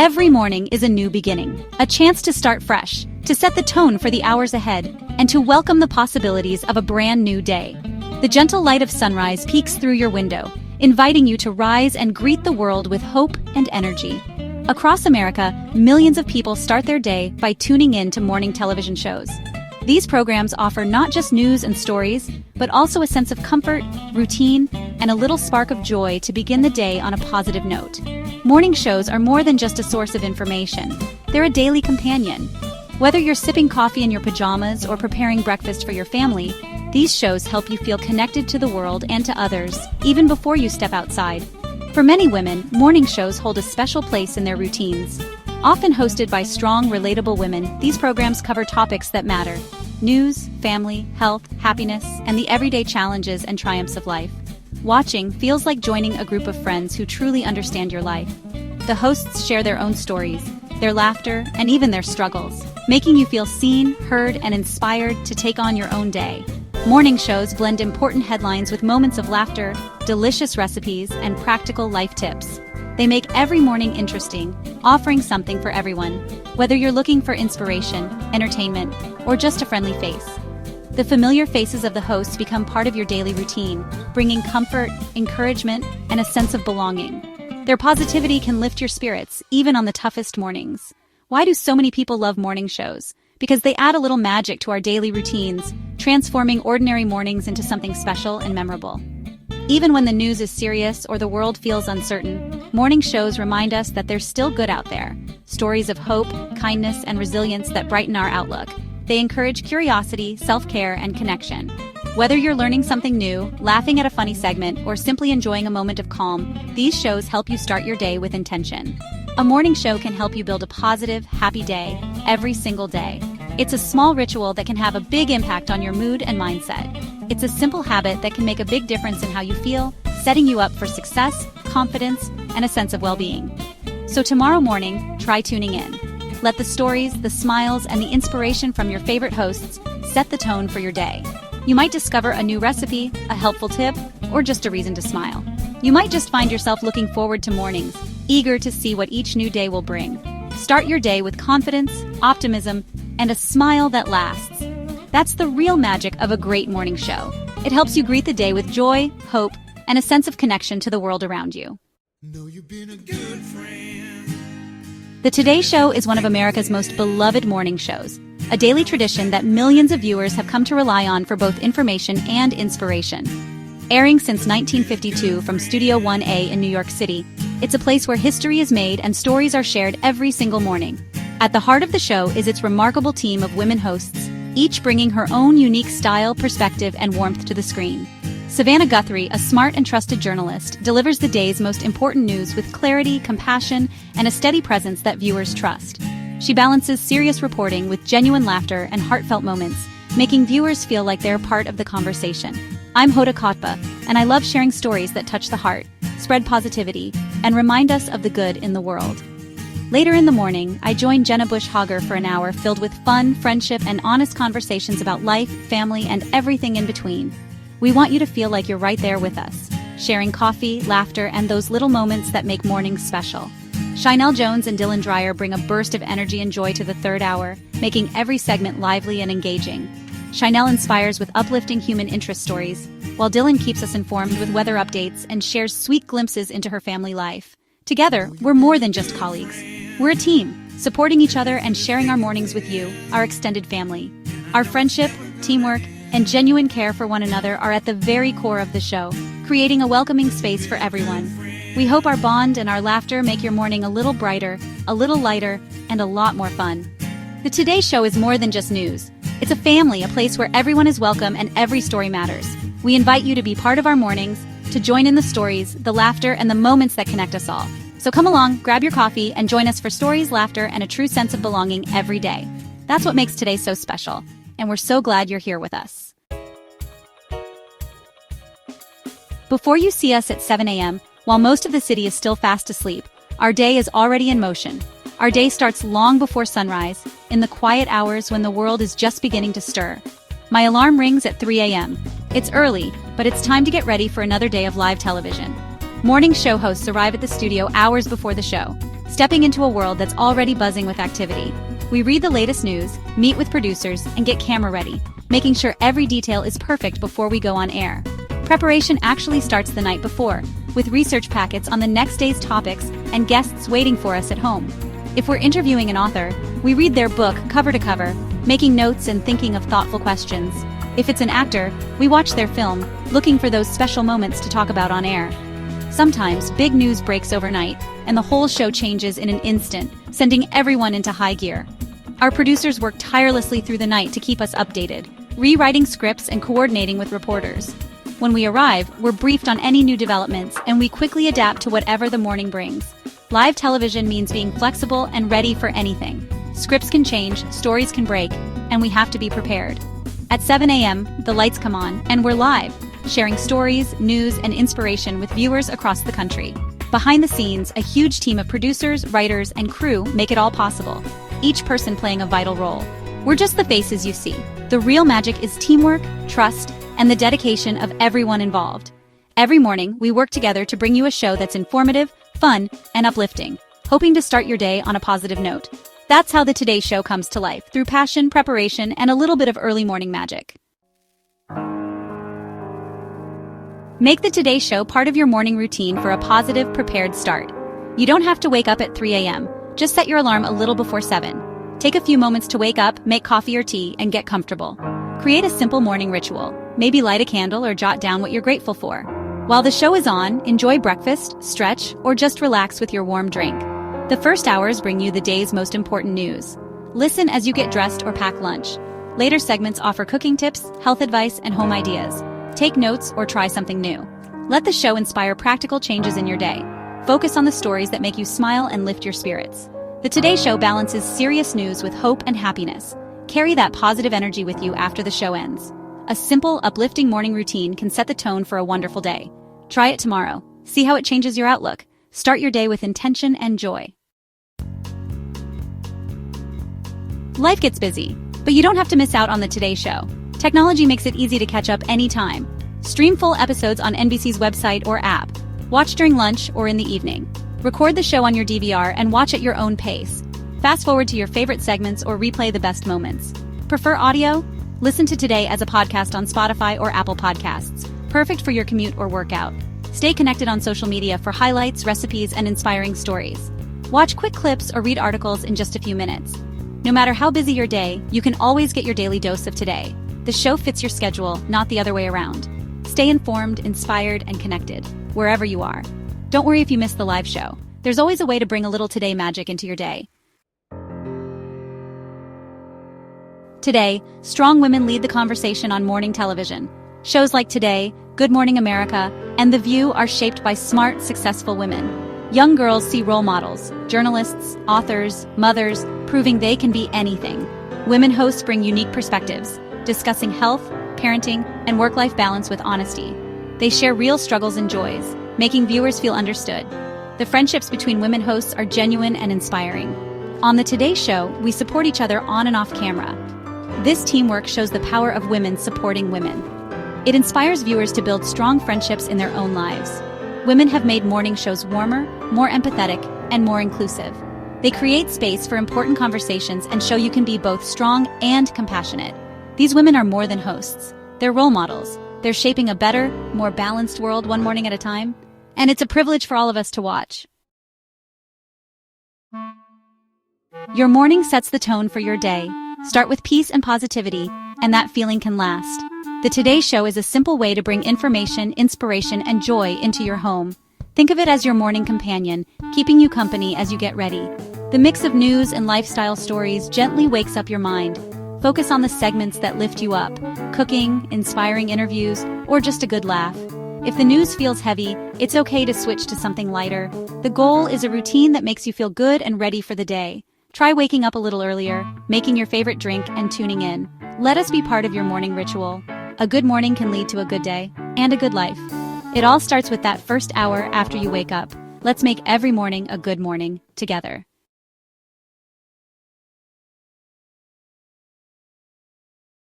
Every morning is a new beginning, a chance to start fresh, to set the tone for the hours ahead, and to welcome the possibilities of a brand new day. The gentle light of sunrise peeks through your window, inviting you to rise and greet the world with hope and energy. Across America, millions of people start their day by tuning in to morning television shows. These programs offer not just news and stories, but also a sense of comfort, routine, and a little spark of joy to begin the day on a positive note. Morning shows are more than just a source of information. They're a daily companion. Whether you're sipping coffee in your pajamas or preparing breakfast for your family, these shows help you feel connected to the world and to others, even before you step outside. For many women, morning shows hold a special place in their routines. Often hosted by strong, relatable women, these programs cover topics that matter: news, family, health, happiness, and the everyday challenges and triumphs of life. Watching feels like joining a group of friends who truly understand your life. The hosts share their own stories, their laughter, and even their struggles, making you feel seen, heard, and inspired to take on your own day. Morning shows blend important headlines with moments of laughter, delicious recipes, and practical life tips. They make every morning interesting, offering something for everyone, whether you're looking for inspiration, entertainment, or just a friendly face. The familiar faces of the hosts become part of your daily routine, bringing comfort, encouragement, and a sense of belonging. Their positivity can lift your spirits, even on the toughest mornings. Why do so many people love morning shows? Because they add a little magic to our daily routines, transforming ordinary mornings into something special and memorable. Even when the news is serious or the world feels uncertain, morning shows remind us that there's still good out there. Stories of hope, kindness, and resilience that brighten our outlook. They encourage curiosity, self-care, and connection. Whether you're learning something new, laughing at a funny segment, or simply enjoying a moment of calm, these shows help you start your day with intention. A morning show can help you build a positive, happy day every single day. It's a small ritual that can have a big impact on your mood and mindset. It's a simple habit that can make a big difference in how you feel, setting you up for success, confidence, and a sense of well-being. So tomorrow morning, try tuning in. Let the stories, the smiles, and the inspiration from your favorite hosts set the tone for your day. You might discover a new recipe, a helpful tip, or just a reason to smile. You might just find yourself looking forward to mornings, eager to see what each new day will bring. Start your day with confidence, optimism, and a smile that lasts. That's the real magic of a great morning show. It helps you greet the day with joy, hope, and a sense of connection to the world around you. Know you've been a good friend. The Today Show is one of America's most beloved morning shows, a daily tradition that millions of viewers have come to rely on for both information and inspiration. Airing since 1952 from Studio 1A in New York City, it's a place where history is made and stories are shared every single morning. At the heart of the show is its remarkable team of women hosts, each bringing her own unique style, perspective, and warmth to the screen. Savannah Guthrie, a smart and trusted journalist, delivers the day's most important news with clarity, compassion, and a steady presence that viewers trust. She balances serious reporting with genuine laughter and heartfelt moments, making viewers feel like they're part of the conversation. I'm Hoda Kotba, and I love sharing stories that touch the heart, spread positivity, and remind us of the good in the world. Later in the morning, I join Jenna Bush Hager for an hour filled with fun, friendship, and honest conversations about life, family, and everything in between. We want you to feel like you're right there with us, sharing coffee, laughter, and those little moments that make mornings special. Sheinelle Jones and Dylan Dreyer bring a burst of energy and joy to the third hour, making every segment lively and engaging. Sheinelle inspires with uplifting human interest stories, while Dylan keeps us informed with weather updates and shares sweet glimpses into her family life. Together, we're more than just colleagues. We're a team, supporting each other and sharing our mornings with you, our extended family. Our friendship, teamwork, and genuine care for one another are at the very core of the show, creating a welcoming space for everyone. We hope our bond and our laughter make your morning a little brighter, a little lighter, and a lot more fun. The Today Show is more than just news. It's a family, a place where everyone is welcome and every story matters. We invite you to be part of our mornings, to join in the stories, the laughter, and the moments that connect us all. So come along, grab your coffee, and join us for stories, laughter, and a true sense of belonging every day. That's what makes today so special, and we're so glad you're here with us. Before you see us at 7 a.m., while most of the city is still fast asleep, our day is already in motion. Our day starts long before sunrise, in the quiet hours when the world is just beginning to stir. My alarm rings at 3 a.m. It's early, but it's time to get ready for another day of live television. Morning show hosts arrive at the studio hours before the show, stepping into a world that's already buzzing with activity. We read the latest news, meet with producers, and get camera ready, making sure every detail is perfect before we go on air. Preparation actually starts the night before, with research packets on the next day's topics and guests waiting for us at home. If we're interviewing an author, we read their book cover to cover, making notes and thinking of thoughtful questions. If it's an actor, we watch their film, looking for those special moments to talk about on air. Sometimes, big news breaks overnight, and the whole show changes in an instant, sending everyone into high gear. Our producers work tirelessly through the night to keep us updated, rewriting scripts and coordinating with reporters. When we arrive, we're briefed on any new developments, and we quickly adapt to whatever the morning brings. Live television means being flexible and ready for anything. Scripts can change, stories can break, and we have to be prepared. At 7 a.m., the lights come on, and we're live, sharing stories, news, and inspiration with viewers across the country. Behind the scenes, a huge team of producers, writers, and crew make it all possible, each person playing a vital role. We're just the faces you see. The real magic is teamwork, trust, and the dedication of everyone involved. Every morning, we work together to bring you a show that's informative, fun, and uplifting, hoping to start your day on a positive note. That's how the Today Show comes to life, through passion, preparation, and a little bit of early morning magic. Make the Today Show part of your morning routine for a positive, prepared start. You don't have to wake up at 3 a.m. Just set your alarm a little before 7. Take a few moments to wake up, make coffee or tea, and get comfortable. Create a simple morning ritual. Maybe light a candle or jot down what you're grateful for. While the show is on, enjoy breakfast, stretch, or just relax with your warm drink. The first hours bring you the day's most important news. Listen as you get dressed or pack lunch. Later segments offer cooking tips, health advice, and home ideas. Take notes or try something new. Let the show inspire practical changes in your day. Focus on the stories that make you smile and lift your spirits. The Today Show balances serious news with hope and happiness. Carry that positive energy with you after the show ends. A simple, uplifting morning routine can set the tone for a wonderful day. Try it tomorrow. See how it changes your outlook. Start your day with intention and joy. Life gets busy, but you don't have to miss out on the Today Show. Technology makes it easy to catch up anytime. Stream full episodes on NBC's website or app. Watch during lunch or in the evening. Record the show on your DVR and watch at your own pace. Fast forward to your favorite segments or replay the best moments. Prefer audio? Listen to Today as a podcast on Spotify or Apple Podcasts. Perfect for your commute or workout. Stay connected on social media for highlights, recipes, and inspiring stories. Watch quick clips or read articles in just a few minutes. No matter how busy your day, you can always get your daily dose of Today. The show fits your schedule, not the other way around. Stay informed, inspired, and connected, wherever you are. Don't worry if you miss the live show. There's always a way to bring a little Today magic into your day. Today, strong women lead the conversation on morning television. Shows like Today, Good Morning America, and The View are shaped by smart, successful women. Young girls see role models, journalists, authors, mothers, proving they can be anything. Women hosts bring unique perspectives, discussing health, parenting, and work-life balance with honesty. They share real struggles and joys, making viewers feel understood. The friendships between women hosts are genuine and inspiring. On the Today Show, we support each other on and off camera. This teamwork shows the power of women supporting women. It inspires viewers to build strong friendships in their own lives. Women have made morning shows warmer, more empathetic, and more inclusive. They create space for important conversations and show you can be both strong and compassionate. These women are more than hosts. They're role models. They're shaping a better, more balanced world one morning at a time. And it's a privilege for all of us to watch. Your morning sets the tone for your day. Start with peace and positivity, and that feeling can last. The Today Show is a simple way to bring information, inspiration, and joy into your home. Think of it as your morning companion, keeping you company as you get ready. The mix of news and lifestyle stories gently wakes up your mind. Focus on the segments that lift you up, cooking, inspiring interviews, or just a good laugh. If the news feels heavy, it's okay to switch to something lighter. The goal is a routine that makes you feel good and ready for the day. Try waking up a little earlier, making your favorite drink, and tuning in. Let us be part of your morning ritual. A good morning can lead to a good day and a good life. It all starts with that first hour after you wake up. Let's make every morning a good morning together.